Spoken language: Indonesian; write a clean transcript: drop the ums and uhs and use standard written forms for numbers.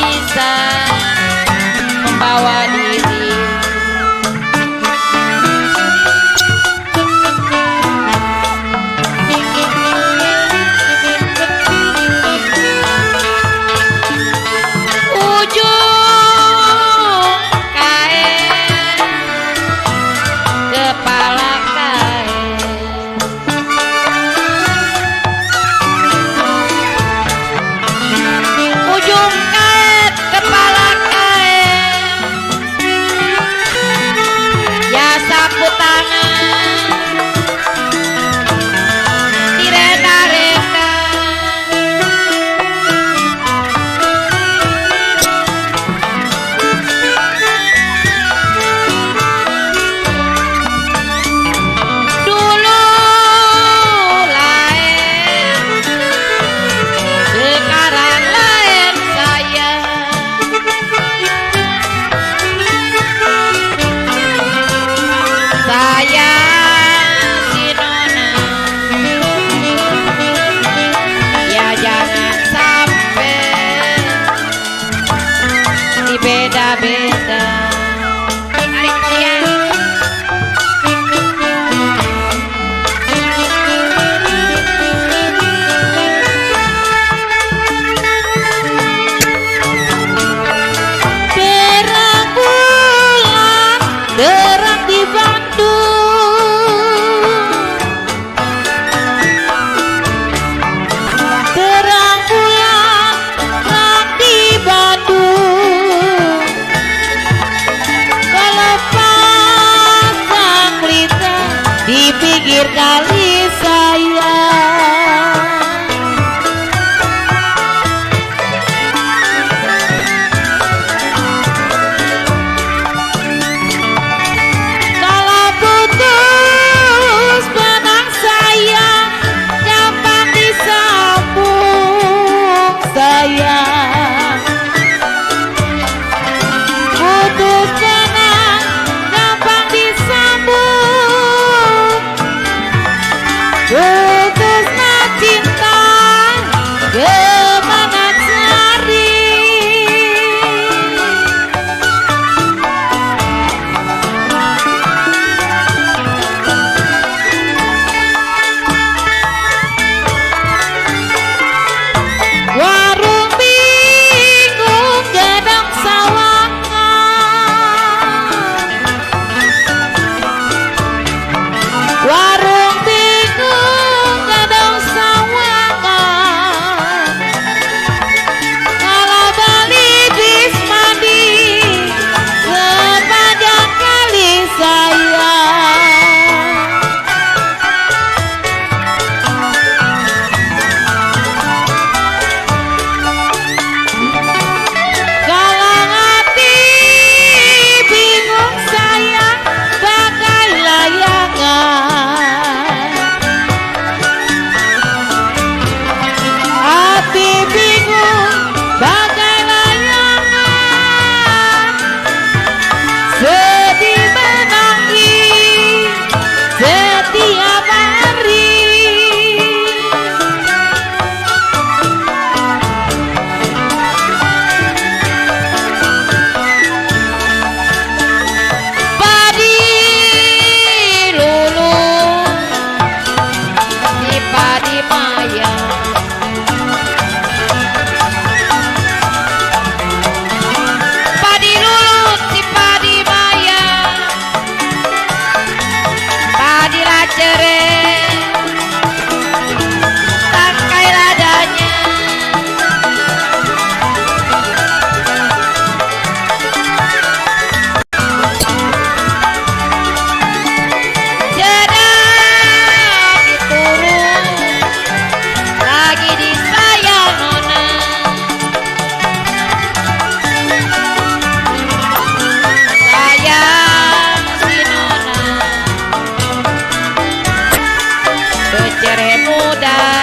bisa membawa diri. Ujung kain kepala kain, ujung kain kepala kain, ya sapu tangan direnda-renda. Dulu lain, sekarang lain saya. Saya si Nona, ya jangan sampai dibeda-beda. Tarik kalian. Terang bulan, terang di Bandung, terang bulan, terang di Bandung. Kalau pasang pelita di pinggir kali saya, kalau putus benang sayang gampang disambung sayang. Putus benang gampang disambung, putusnya cinta gimana cari. Warung bingung gedang sawangan, warung bingung gedang sawangan. Kalau beli bis mandi sepanjang kali saya. Kalau hati bingung sayang bagai layangan, hati bingung bagai layangan, sedih menangis setiap hari. Padi lulu di padi maya, padi lulu di padi maya, padi lacere tangkai ladanya. Sedang diturun lagi di saya Nona, saya si Nona, becere muda